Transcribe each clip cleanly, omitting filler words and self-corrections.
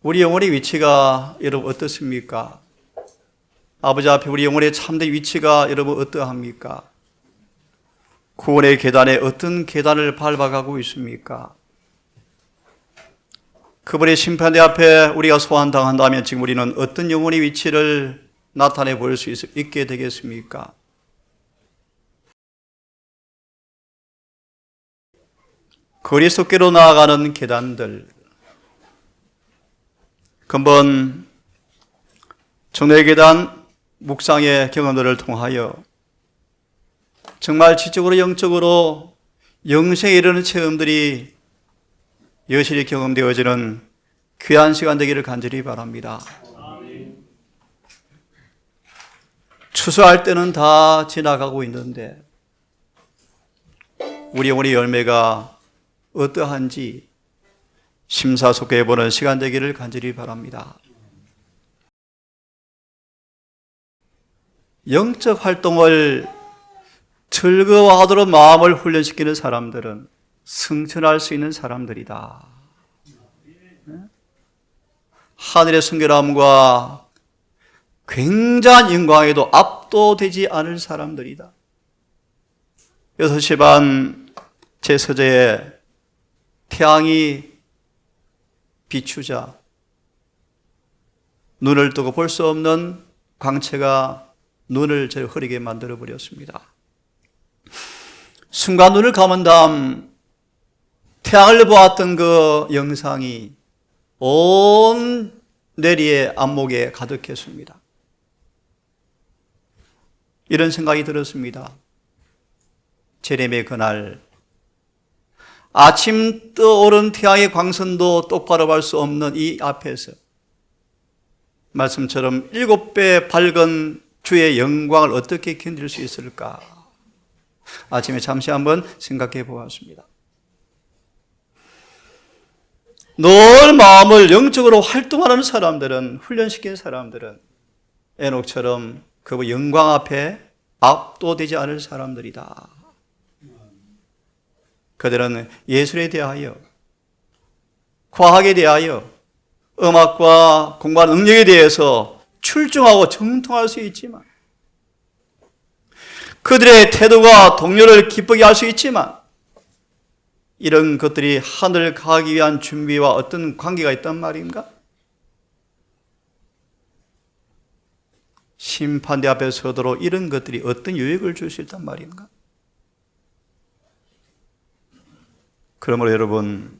우리 영혼의 위치가 여러분 어떻습니까? 아버지 앞에 우리 영혼의 참된 위치가 여러분 어떠합니까? 구원의 계단에 어떤 계단을 밟아가고 있습니까? 그분의 심판대 앞에 우리가 소환당한다면 지금 우리는 어떤 영혼의 위치를 나타내 볼 수 있게 되겠습니까? 그리스도께로 나아가는 계단들, 근본 정례의 계단 묵상의 경험들을 통하여 정말 지적으로 영적으로 영생에 이르는 체험들이 여실히 경험되어지는 귀한 시간 되기를 간절히 바랍니다. 추수할 때는 다 지나가고 있는데 우리 영혼의 열매가 어떠한지 심사숙고해보는 시간 되기를 간절히 바랍니다. 영적 활동을 즐거워하도록 마음을 훈련시키는 사람들은 승천할 수 있는 사람들이다. 하늘의 순결함과 굉장한 영광에도 압도되지 않을 사람들이다. 6시 반 제 서재에 태양이 비추자 눈을 뜨고 볼 수 없는 광채가 눈을 저를 흐리게 만들어 버렸습니다. 순간 눈을 감은 다음 태양을 보았던 그 영상이 온 내리의 안목에 가득했습니다. 이런 생각이 들었습니다. 제레미의 그날 아침 떠오른 태양의 광선도 똑바로 볼 수 없는 이 앞에서 말씀처럼 7배 밝은 주의 영광을 어떻게 견딜 수 있을까? 아침에 잠시 한번 생각해 보았습니다. 늘 마음을 영적으로 활동하는 사람들은, 훈련시킨 사람들은 에녹처럼 그 영광 앞에 압도되지 않을 사람들이다. 그들은 예술에 대하여, 과학에 대하여, 음악과 공부한 능력에 대해서 출중하고 정통할 수 있지만, 그들의 태도가 동료를 기쁘게 할 수 있지만, 이런 것들이 하늘을 가기 위한 준비와 어떤 관계가 있단 말인가? 심판대 앞에 서도록 이런 것들이 어떤 유익을 줄 수 있단 말인가? 그러므로 여러분,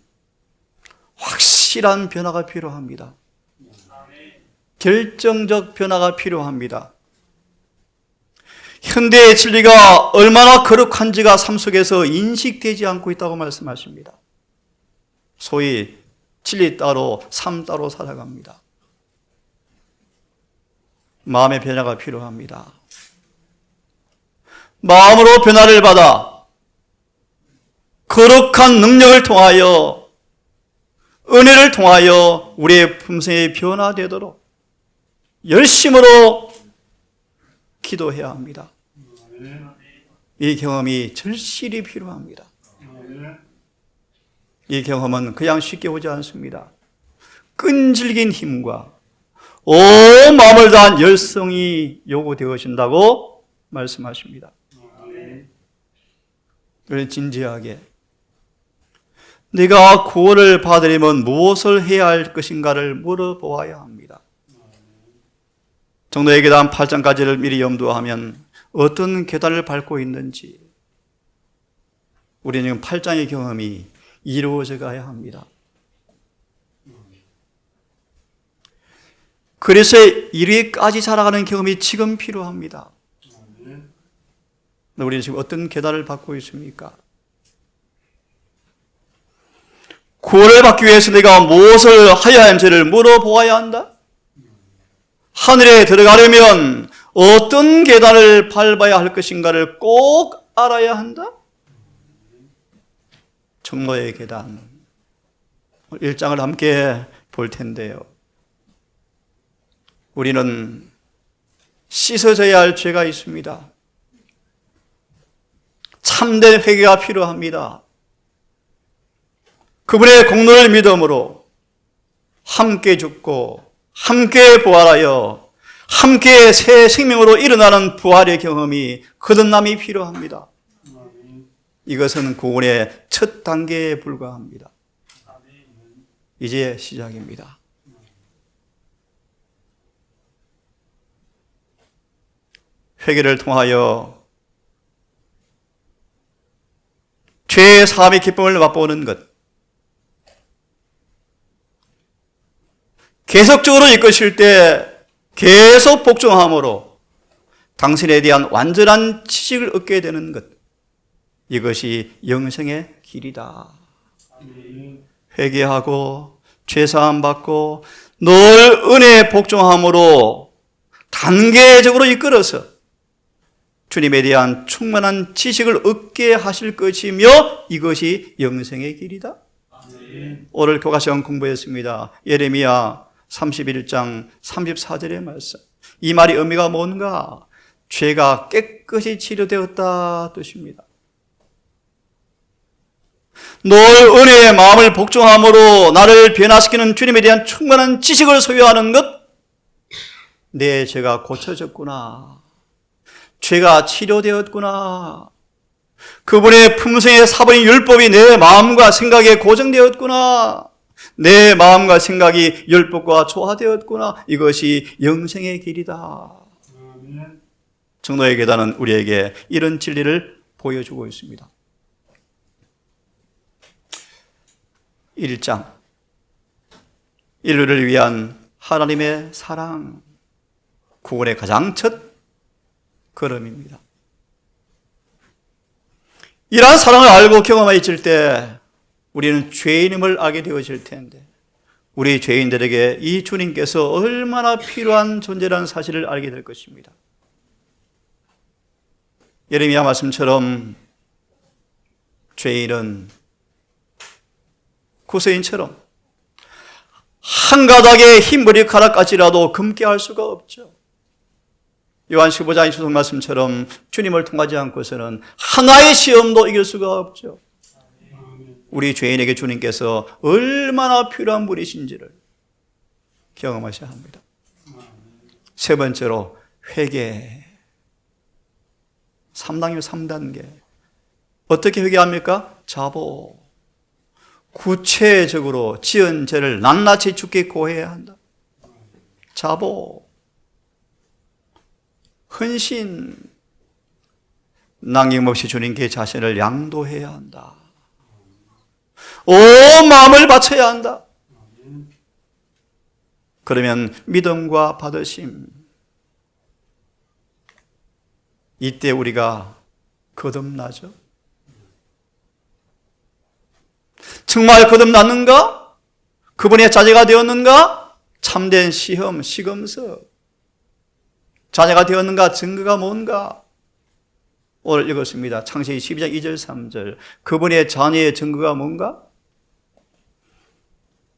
확실한 변화가 필요합니다. 결정적 변화가 필요합니다. 현대의 진리가 얼마나 거룩한지가 삶 속에서 인식되지 않고 있다고 말씀하십니다. 소위 진리 따로 삶 따로 살아갑니다. 마음의 변화가 필요합니다. 마음으로 변화를 받아 거룩한 능력을 통하여, 은혜를 통하여 우리의 품성이 변화되도록 열심으로 기도해야 합니다. 이 경험이 절실히 필요합니다. 이 경험은 그냥 쉽게 오지 않습니다. 끈질긴 힘과 온 마음을 다한 열성이 요구되어진다고 말씀하십니다. 그래서 진지하게 내가 구원을 받으려면 무엇을 해야 할 것인가를 물어보아야 합니다. 정도의 계단 8장까지를 미리 염두하면 어떤 계단을 밟고 있는지 우리는 8장의 경험이 이루어져 가야 합니다. 그래서 1위까지 살아가는 경험이 지금 필요합니다. 우리는 지금 어떤 계단을 밟고 있습니까? 구원을 받기 위해서 내가 무엇을 해야 하는지를 물어보아야 한다? 하늘에 들어가려면 어떤 계단을 밟아야 할 것인가를 꼭 알아야 한다? 정로의 계단 1장을 함께 볼 텐데요. 우리는 씻어져야 할 죄가 있습니다. 참된 회개가 필요합니다. 그분의 공로를 믿음으로 함께 죽고 함께 부활하여 함께 새 생명으로 일어나는 부활의 경험이 거듭남이 필요합니다. 이것은 구원의 첫 단계에 불과합니다. 이제 시작입니다. 회개를 통하여 죄의 사함의 기쁨을 맛보는 것, 계속적으로 이끄실 때 계속 복종함으로 당신에 대한 완전한 지식을 얻게 되는 것, 이것이 영생의 길이다. 회개하고 죄사함 받고 늘 은혜에 복종함으로 단계적으로 이끌어서 주님에 대한 충만한 지식을 얻게 하실 것이며 이것이 영생의 길이다. 오늘 교과시간 공부했습니다. 예레미야 31장 34절의 말씀. 이 말의 의미가 뭔가? 죄가 깨끗이 치료되었다 뜻입니다. 늘 은혜의 마음을 복종함으로 나를 변화시키는 주님에 대한 충만한 지식을 소유하는 것, 내 죄가 고쳐졌구나, 죄가 치료되었구나, 그분의 품성에 사버린 율법이 내 마음과 생각에 고정되었구나, 내 마음과 생각이 율법과 조화되었구나, 이것이 영생의 길이다. 정도의 계단은 우리에게 이런 진리를 보여주고 있습니다. 1장, 인류를 위한 하나님의 사랑, 구원의 가장 첫 걸음입니다. 이러한 사랑을 알고 경험하였을 때 우리는 죄인임을 알게 되어질 텐데, 우리 죄인들에게 이 주님께서 얼마나 필요한 존재라는 사실을 알게 될 것입니다. 예레미야 말씀처럼 죄인은 구세인처럼 한 가닥의 흰 머리카락까지라도 금게 할 수가 없죠. 요한 15장 주석 말씀처럼 주님을 통하지 않고서는 하나의 시험도 이길 수가 없죠. 우리 죄인에게 주님께서 얼마나 필요한 분이신지를 경험하셔야 합니다. 세 번째로 회개. 3단계 3단계. 어떻게 회개합니까? 자보. 구체적으로 지은 죄를 낱낱이 주께 고해야 한다. 자보. 헌신. 남김없이 주님께 자신을 양도해야 한다. 온 마음을 바쳐야 한다. 그러면 믿음과 받으심, 이때 우리가 거듭나죠. 정말 거듭났는가? 그분의 자제가 되었는가? 참된 시험, 시검서. 자제가 되었는가? 증거가 뭔가? 오늘 읽었습니다. 창세기 12장 2절 3절. 그분의 자녀의 증거가 뭔가?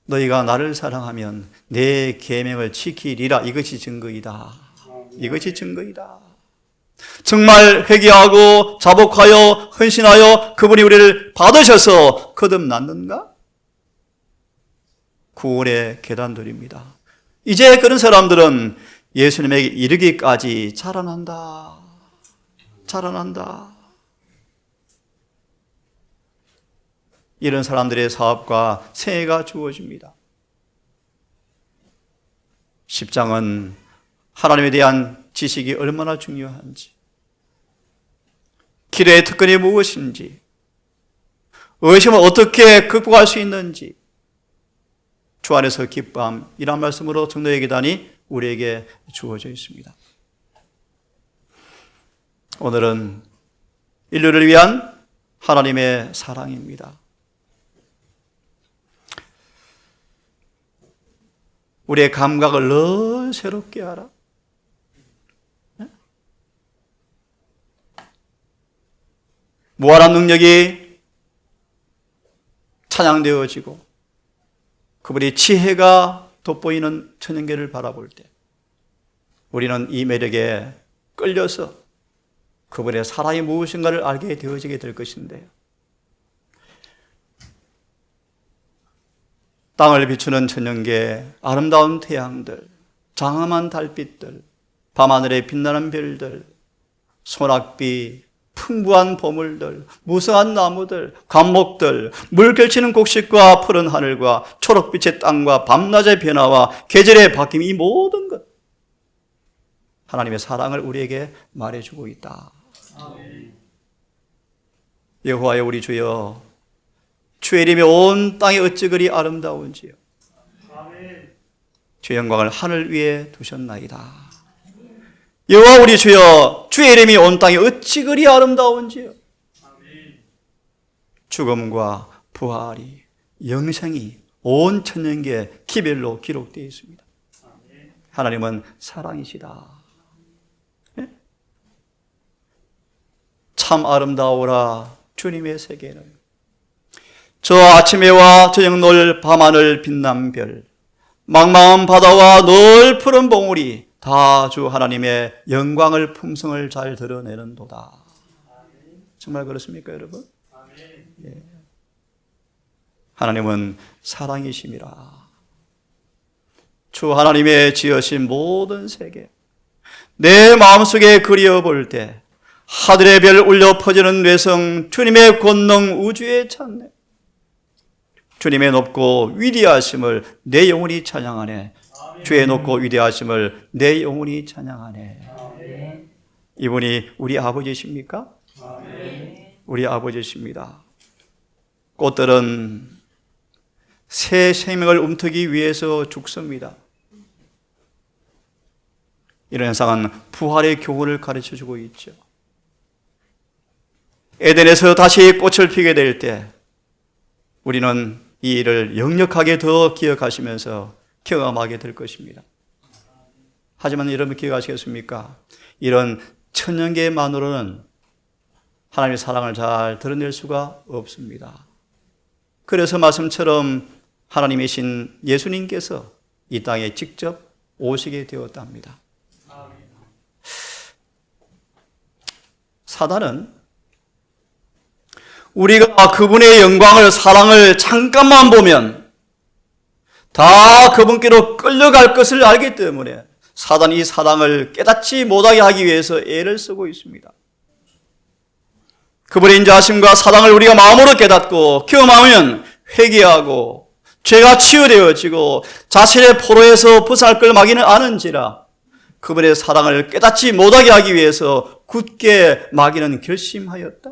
너희가 나를 사랑하면 내 계명을 지키리라. 이것이 증거이다. 이것이 증거이다. 정말 회개하고 자복하여 헌신하여 그분이 우리를 받으셔서 거듭났는가? 구원의 계단들입니다. 이제 그런 사람들은 예수님에게 이르기까지 자라난다. 자라난다. 이런 사람들의 사업과 생애가 주어집니다. 10장은 하나님에 대한 지식이 얼마나 중요한지, 기도의 특권이 무엇인지, 의심을 어떻게 극복할 수 있는지, 주 안에서 기뻐함, 이런 말씀으로 정도의 계단이 우리에게 주어져 있습니다. 오늘은 인류를 위한 하나님의 사랑입니다. 우리의 감각을 늘 새롭게 하라. 무한한 능력이 찬양되어지고 그분의 지혜가 돋보이는 천연계를 바라볼 때 우리는 이 매력에 끌려서 그분의 사랑이 무엇인가를 알게 되어지게 될 것인데요. 땅을 비추는 천연계, 아름다운 태양들, 장엄한 달빛들, 밤하늘의 빛나는 별들, 소낙비, 풍부한 보물들, 무성한 나무들, 감목들, 물 결치는 곡식과 푸른 하늘과 초록빛의 땅과 밤낮의 변화와 계절의 바뀜, 이 모든 것, 하나님의 사랑을 우리에게 말해주고 있다. 여호와여 우리 주여, 주의 이름이 온 땅에 어찌 그리 아름다운지요. 주의 영광을 하늘 위에 두셨나이다. 여호와 우리 주여, 주의 이름이 온 땅에 어찌 그리 아름다운지요. 죽음과 부활이, 영생이 온 천년계 기별로 기록되어 있습니다. 하나님은 사랑이시다. 참 아름다워라 주님의 세계는. 저 아침해와 저녁 노을 밤하늘 빛난 별, 망망한 바다와 널 푸른 봉우리, 다 주 하나님의 영광을 품성을 잘 드러내는도다. 정말 그렇습니까 여러분? 예. 하나님은 사랑이심이라. 주 하나님의 지으신 모든 세계, 내 마음속에 그려볼 때 하늘의 별 울려 퍼지는 뇌성, 주님의 권능 우주의 찬내, 주님의 높고 위대하심을 내 영혼이 찬양하네. 주의 높고 위대하심을 내 영혼이 찬양하네. 이분이 우리 아버지십니까? 우리 아버지십니다. 꽃들은 새 생명을 움트기 위해서 죽습니다. 이런 현상은 부활의 교훈을 가르쳐주고 있죠. 에덴에서 다시 꽃을 피게 될 때 우리는 이 일을 역력하게 더 기억하시면서 경험하게 될 것입니다. 하지만 여러분 기억하시겠습니까? 이런 천년계만으로는 하나님의 사랑을 잘 드러낼 수가 없습니다. 그래서 말씀처럼 하나님이신 예수님께서 이 땅에 직접 오시게 되었답니다. 사단은 우리가 그분의 영광을, 사랑을 잠깐만 보면 다 그분께로 끌려갈 것을 알기 때문에 사단이 이 사랑을 깨닫지 못하게 하기 위해서 애를 쓰고 있습니다. 그분의 인자하심과 사랑을 우리가 마음으로 깨닫고 경험하면 회개하고 죄가 치유되어지고 자신의 포로에서 벗어날 걸 막이는 아는지라 그분의 사랑을 깨닫지 못하게 하기 위해서 굳게 막이는 결심하였다.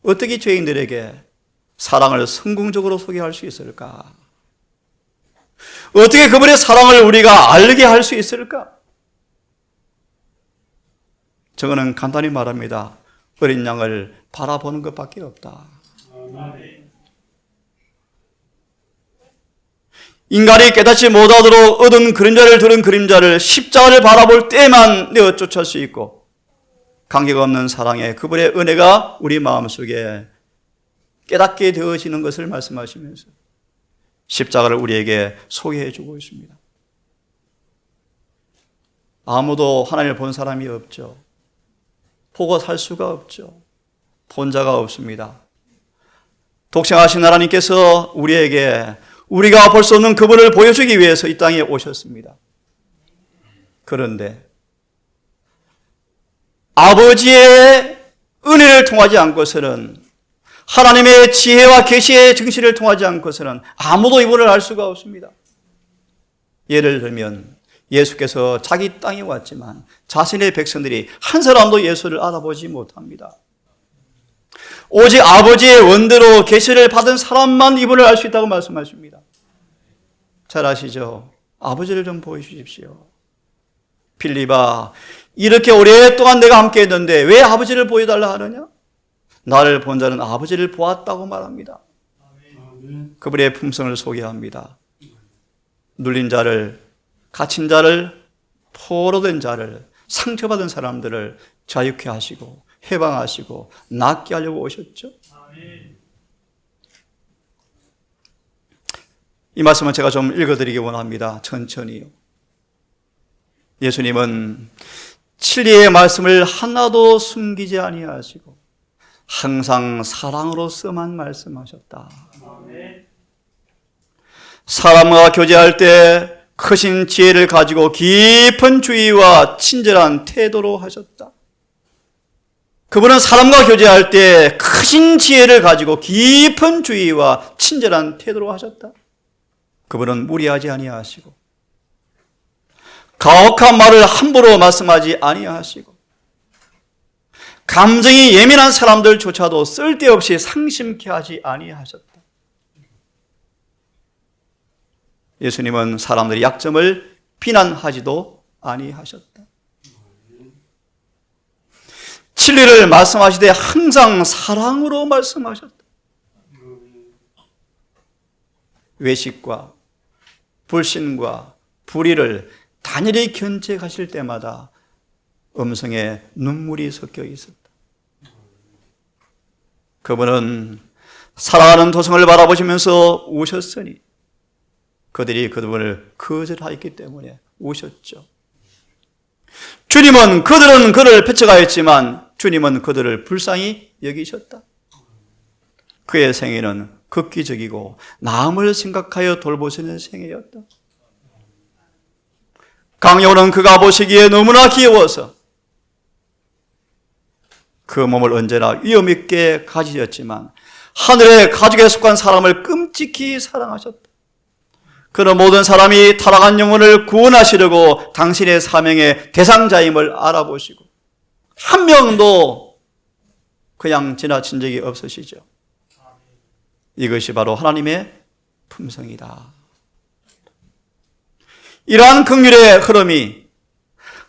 어떻게 죄인들에게 사랑을 성공적으로 소개할 수 있을까? 어떻게 그분의 사랑을 우리가 알게 할 수 있을까? 저거는 간단히 말합니다. 어린 양을 바라보는 것밖에 없다. 인간이 깨닫지 못하도록 얻은 그림자를 들은 그림자를 십자가를 바라볼 때만 내어 쫓을 수 있고 관계가 없는 사랑에 그분의 은혜가 우리 마음속에 깨닫게 되어지는 것을 말씀하시면서 십자가를 우리에게 소개해 주고 있습니다. 아무도 하나님을 본 사람이 없죠. 보고 살 수가 없죠. 본 자가 없습니다. 독생하신 하나님께서 우리에게 우리가 볼 수 없는 그분을 보여주기 위해서 이 땅에 오셨습니다. 그런데 아버지의 은혜를 통하지 않고서는, 하나님의 지혜와 계시의 증시를 통하지 않고서는 아무도 이분을 알 수가 없습니다. 예를 들면 예수께서 자기 땅에 왔지만 자신의 백성들이 한 사람도 예수를 알아보지 못합니다. 오직 아버지의 원대로 계시를 받은 사람만 이분을 알 수 있다고 말씀하십니다. 잘 아시죠? 아버지를 좀 보여주십시오. 빌립아, 이렇게 오랫동안 내가 함께 했는데 왜 아버지를 보여달라 하느냐? 나를 본 자는 아버지를 보았다고 말합니다. 그분의 품성을 소개합니다. 눌린 자를, 갇힌 자를, 포로된 자를, 상처받은 사람들을 자유케 하시고 해방하시고 낫게 하려고 오셨죠. 이 말씀은 제가 좀 읽어드리기 원합니다. 천천히요. 예수님은 진리의 말씀을 하나도 숨기지 아니하시고 항상 사랑으로서만 말씀하셨다. 사람과 교제할 때 크신 지혜를 가지고 깊은 주의와 친절한 태도로 하셨다. 그분은 사람과 교제할 때 크신 지혜를 가지고 깊은 주의와 친절한 태도로 하셨다. 그분은 무리하지 아니하시고 가혹한 말을 함부로 말씀하지 아니하시고 감정이 예민한 사람들조차도 쓸데없이 상심케 하지 아니하셨다. 예수님은 사람들의 약점을 비난하지도 아니하셨다. 진리를 말씀하시되 항상 사랑으로 말씀하셨다. 외식과 불신과 불의를 단일히 견책하실 때마다 음성에 눈물이 섞여 있었다. 그분은 사랑하는 도성을 바라보시면서 우셨으니 그들이 그분을 거절하였기 때문에 우셨죠. 주님은 그들은 그를 폐척하였지만 주님은 그들을 불쌍히 여기셨다. 그의 생애는 극기적이고 남을 생각하여 돌보시는 생애였다. 강요는 그가 보시기에 너무나 귀여워서 그 몸을 언제나 위험 있게 가지셨지만 하늘의 가죽에 속한 사람을 끔찍히 사랑하셨다. 그런 모든 사람이 타락한 영혼을 구원하시려고 당신의 사명의 대상자임을 알아보시고 한 명도 그냥 지나친 적이 없으시죠. 이것이 바로 하나님의 품성이다. 이러한 긍휼의 흐름이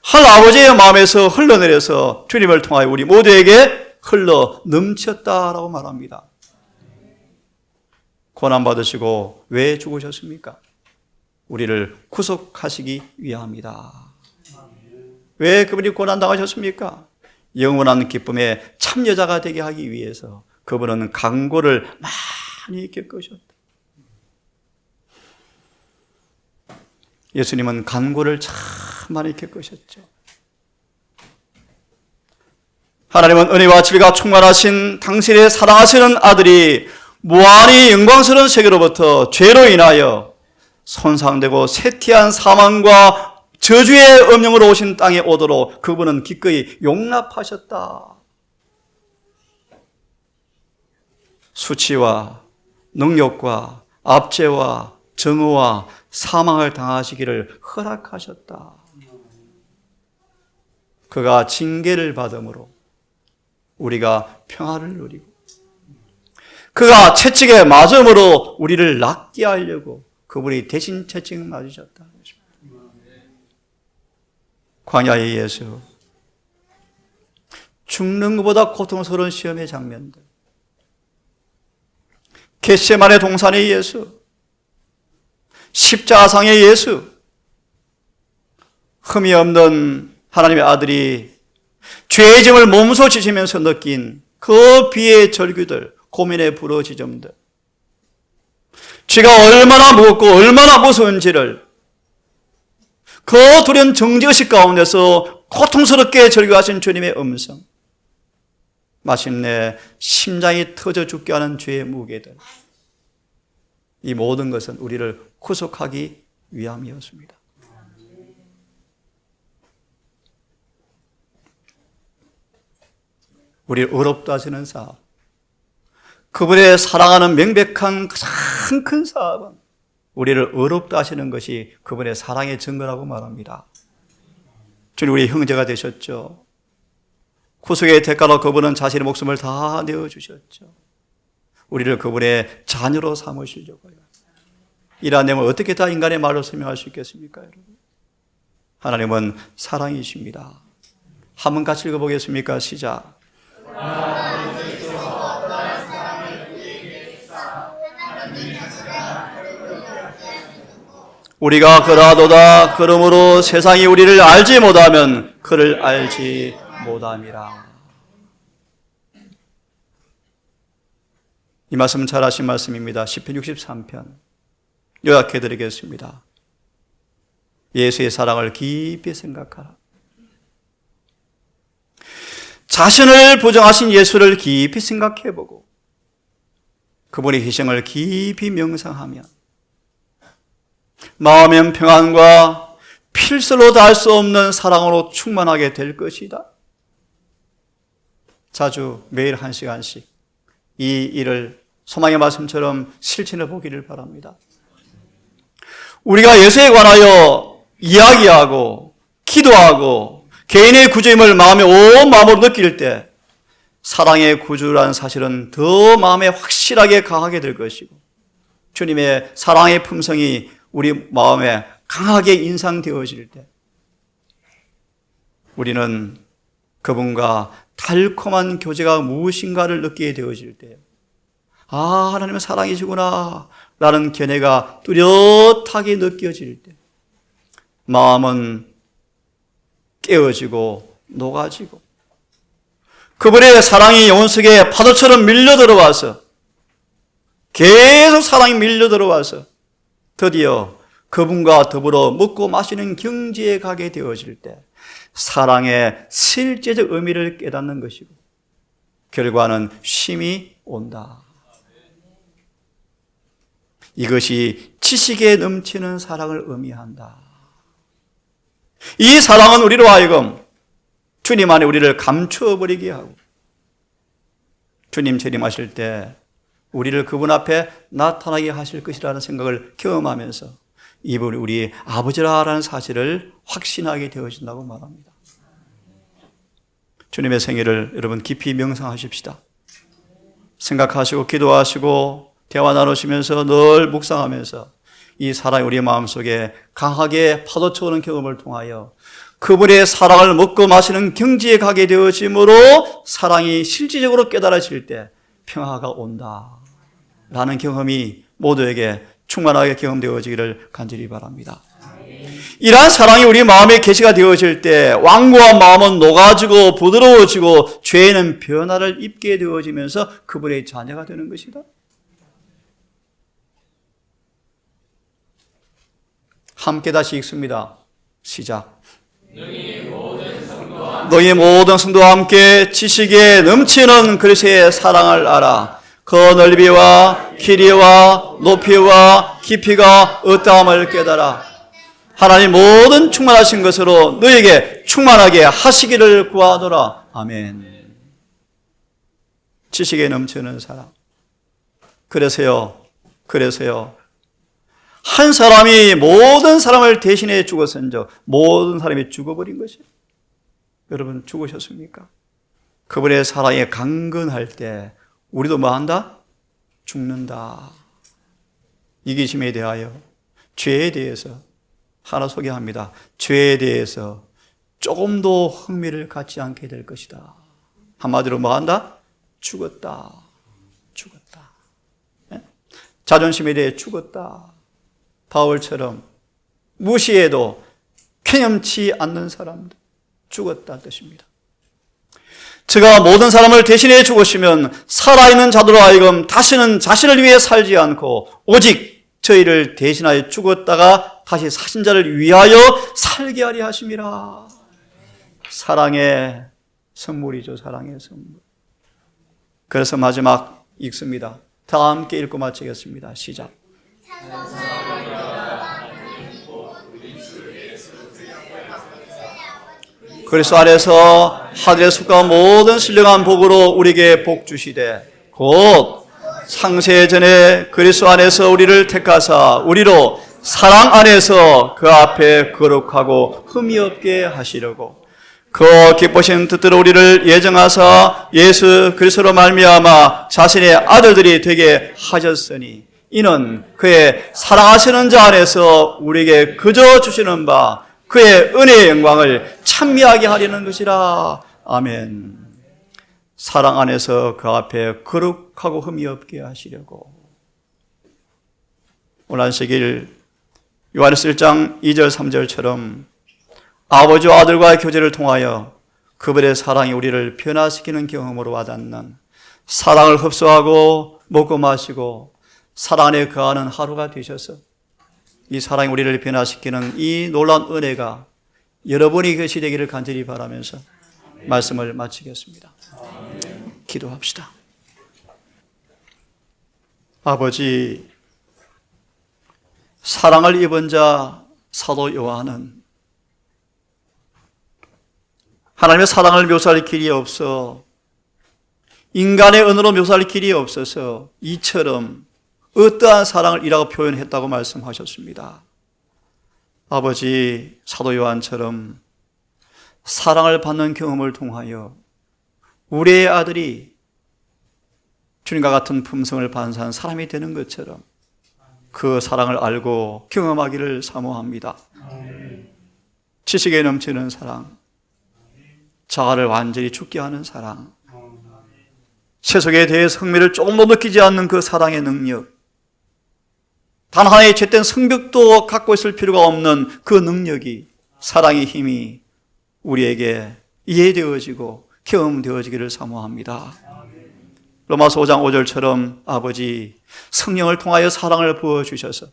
하나아버지의 마음에서 흘러내려서 주님을 통하여 우리 모두에게 흘러 넘쳤다라고 말합니다. 고난받으시고 왜 죽으셨습니까? 우리를 구속하시기 위함이다. 왜 그분이 고난당하셨습니까? 영원한 기쁨의 참여자가 되게 하기 위해서 그분은 강고를 많이 겪으셨다. 예수님은 간고를 참 많이 겪으셨죠. 하나님은 은혜와 진리가 충만하신 당신의 사랑하시는 아들이 무한히 영광스러운 세계로부터 죄로 인하여 손상되고 쇠퇴한 사망과 저주의 음령으로 오신 땅에 오도록 그분은 기꺼이 용납하셨다. 수치와 능욕과 압제와 정오와 사망을 당하시기를 허락하셨다. 그가 징계를 받음으로 우리가 평화를 누리고 그가 채찍에 맞음으로 우리를 낫게 하려고 그분이 대신 채찍을 맞으셨다. 광야의 예수, 죽는 것보다 고통스러운 시험의 장면들, 겟세마네 동산의 예수, 십자가상의 예수, 흠이 없는 하나님의 아들이 죄의 짐을 몸소 지시면서 느낀 그 비의 절규들, 고민의 부러지점들, 죄가 얼마나 무겁고 얼마나 무서운지를 그 두려운 정죄의식 가운데서 고통스럽게 절규하신 주님의 음성, 마침내 심장이 터져 죽게 하는 죄의 무게들, 이 모든 것은 우리를 구속하기 위함이었습니다. 우리를 어렵다 하시는 사업, 그분의 사랑하는 명백한 가장 큰 사업은 우리를 어렵다 하시는 것이 그분의 사랑의 증거라고 말합니다. 주님 우리 형제가 되셨죠. 구속의 대가로 그분은 자신의 목숨을 다 내어주셨죠. 우리를 그분의 자녀로 삼으시려고요. 이러한 내용을 어떻게 다 인간의 말로 설명할 수 있겠습니까, 여러분? 하나님은 사랑이십니다. 한번 같이 읽어보겠습니까? 시작. 우리가 그라도다. 그러므로 세상이 우리를 알지 못하면 그를 알지 못함이라. 이 말씀 잘 하신 말씀입니다. 시편 63편 요약해 드리겠습니다. 예수의 사랑을 깊이 생각하라. 자신을 부정하신 예수를 깊이 생각해 보고 그분의 희생을 깊이 명상하면 마음의 평안과 필설로 다 할 수 없는 사랑으로 충만하게 될 것이다. 자주 매일 1시간씩 이 일을 소망의 말씀처럼 실천해 보기를 바랍니다. 우리가 예수에 관하여 이야기하고 기도하고 개인의 구주임을 마음에 온 마음으로 느낄 때 사랑의 구주라는 사실은 더 마음에 확실하게 강하게 될 것이고 주님의 사랑의 품성이 우리 마음에 강하게 인상되어질 때 우리는 그분과 달콤한 교제가 무엇인가를 느끼게 되어질 때 하나님은 사랑이시구나 라는 견해가 뚜렷하게 느껴질 때 마음은 깨어지고 녹아지고 그분의 사랑이 영혼 속에 파도처럼 밀려 들어와서 계속 사랑이 밀려 들어와서 드디어 그분과 더불어 먹고 마시는 경지에 가게 되어질 때 사랑의 실제적 의미를 깨닫는 것이고 결과는 쉼이 온다. 이것이 지식에 넘치는 사랑을 의미한다. 이 사랑은 우리로 하여금 주님 안에 우리를 감추어버리게 하고 주님 재림하실 때 우리를 그분 앞에 나타나게 하실 것이라는 생각을 경험하면서 이분이 우리 아버지라는 사실을 확신하게 되어진다고 말합니다. 주님의 생일을 여러분 깊이 명상하십시다. 생각하시고 기도하시고 대화 나누시면서 늘 묵상하면서 이 사랑이 우리 마음속에 강하게 파도쳐오는 경험을 통하여 그분의 사랑을 먹고 마시는 경지에 가게 되어짐으로 사랑이 실질적으로 깨달아질 때 평화가 온다라는 경험이 모두에게 충만하게 경험되어지기를 간절히 바랍니다. 이러한 사랑이 우리 마음에 계시가 되어질 때 완고한 마음은 녹아지고 부드러워지고 죄에는 변화를 입게 되어지면서 그분의 자녀가 되는 것이다. 함께 다시 읽습니다. 시작. 너희 모든 성도와 함께 지식에 넘치는 그리스도의 사랑을 알아. 그 넓이와 길이와 높이와 깊이가 어떠함을 깨달아. 하나님 모든 충만하신 것으로 너에게 충만하게 하시기를 구하노라. 아멘. 지식에 넘치는 사랑. 그래서요. 한 사람이 모든 사람을 대신해 죽었은즉 모든 사람이 죽어버린 것이에요. 여러분 죽으셨습니까? 그분의 사랑에 강건할 때 우리도 뭐 한다? 죽는다. 이기심에 대하여 죄에 대해서 하나 소개합니다. 죄에 대해서 조금도 흥미를 갖지 않게 될 것이다. 한마디로 뭐 한다? 죽었다. 자존심에 대해 죽었다. 바울처럼 무시해도 쾌념치 않는 사람들 죽었다 뜻입니다. 저가 모든 사람을 대신해 죽으시면 살아있는 자들로 하여금 다시는 자신을 위해 살지 않고 오직 저희를 대신하여 죽었다가 다시 사신 자를 위하여 살게 하리 하심이라. 사랑의 선물이죠. 사랑의 선물. 그래서 마지막 읽습니다. 다 함께 읽고 마치겠습니다. 시작. 그리스도 안에서 하늘의 숲과 모든 신령한 복으로 우리에게 복 주시되 곧 창세 전에 그리스도 안에서 우리를 택하사 우리로 사랑 안에서 그 앞에 거룩하고 흠이 없게 하시려고 그 기쁘신 뜻대로 우리를 예정하사 예수 그리스도로 말미암아 자신의 아들들이 되게 하셨으니 이는 그의 사랑하시는 자 안에서 우리에게 거저 주시는 바 그의 은혜의 영광을 찬미하게 하려는 것이라. 아멘. 사랑 안에서 그 앞에 거룩하고 흠이 없게 하시려고. 오늘 안식일 요한일서 1장 2절 3절처럼 아버지와 아들과의 교제를 통하여 그분의 사랑이 우리를 변화시키는 경험으로 와닿는 사랑을 흡수하고 먹고 마시고 사랑 안에 거하는 하루가 되셔서 이 사랑이 우리를 변화시키는 이 놀라운 은혜가 여러분이 것이 되기를 간절히 바라면서 말씀을 마치겠습니다. 기도합시다. 아버지, 사랑을 입은 자 사도 요한은 하나님의 사랑을 묘사할 길이 없어 인간의 언어로 묘사할 길이 없어서 이처럼 어떠한 사랑을 이라고 표현했다고 말씀하셨습니다. 아버지 사도 요한처럼 사랑을 받는 경험을 통하여 우리의 아들이 주님과 같은 품성을 반사한 사람이 되는 것처럼 그 사랑을 알고 경험하기를 사모합니다. 지식에 넘치는 사랑, 자아를 완전히 죽게 하는 사랑, 세속에 대해서 흥미를 조금도 느끼지 않는 그 사랑의 능력, 단 하나의 잴된 성벽도 갖고 있을 필요가 없는 그 능력이, 사랑의 힘이 우리에게 이해되어지고 경험되어지기를 사모합니다. 로마서 5장 5절처럼 아버지 성령을 통하여 사랑을 부어주셔서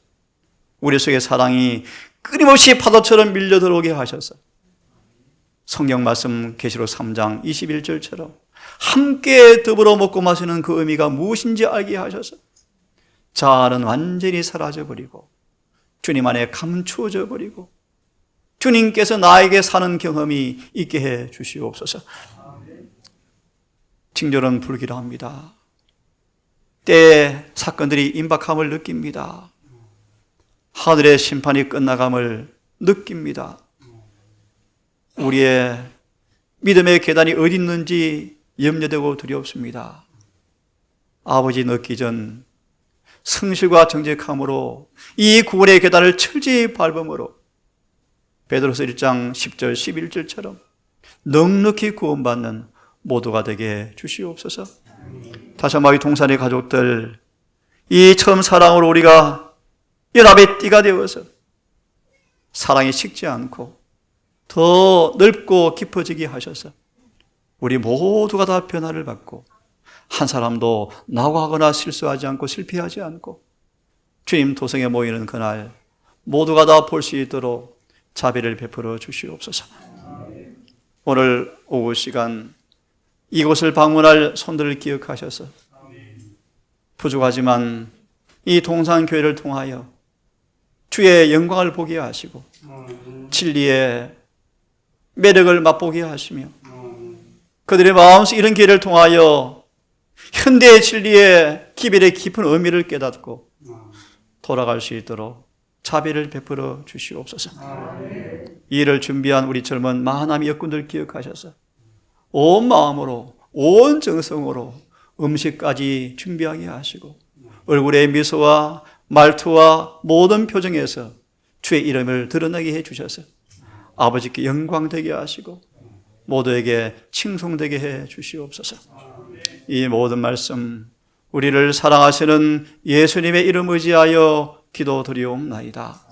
우리 속에 사랑이 끊임없이 파도처럼 밀려 들어오게 하셔서 성경 말씀 계시록 3장 21절처럼 함께 더불어 먹고 마시는 그 의미가 무엇인지 알게 하셔서 자아는 완전히 사라져버리고 주님 안에 감추어져 버리고 주님께서 나에게 사는 경험이 있게 해 주시옵소서. 징조는 불길합니다. 때에 사건들이 임박함을 느낍니다. 하늘의 심판이 끝나감을 느낍니다. 우리의 믿음의 계단이 어디 있는지 염려되고 두렵습니다. 아버지 넣기 전 성실과 정직함으로 이 구원의 계단을 철저히 밟음으로 베드로서 1장 10절 11절처럼 넉넉히 구원받는 모두가 되게 주시옵소서. 다시 한번 이 동산의 가족들, 이 처음 사랑으로 우리가 연합의 띠가 되어서 사랑이 식지 않고 더 넓고 깊어지게 하셔서 우리 모두가 다 변화를 받고 한 사람도 낙오하거나 실수하지 않고 실패하지 않고 주님 도성에 모이는 그날 모두가 다 볼 수 있도록 자비를 베풀어 주시옵소서. 오늘 오후 시간 이곳을 방문할 손들을 기억하셔서 부족하지만 이 동산교회를 통하여 주의 영광을 보게 하시고 진리의 매력을 맛보게 하시며 그들의 마음속 이런 기회를 통하여 현대의 진리의 기별의 깊은 의미를 깨닫고 돌아갈 수 있도록 자비를 베풀어 주시옵소서. 이 일을 준비한 우리 젊은 마하나미 역군들 기억하셔서 온 마음으로 온 정성으로 음식까지 준비하게 하시고 얼굴의 미소와 말투와 모든 표정에서 주의 이름을 드러나게 해주셔서 아버지께 영광되게 하시고 모두에게 칭송되게 해 주시옵소서. 이 모든 말씀 우리를 사랑하시는 예수님의 이름 의지하여 기도드리옵나이다.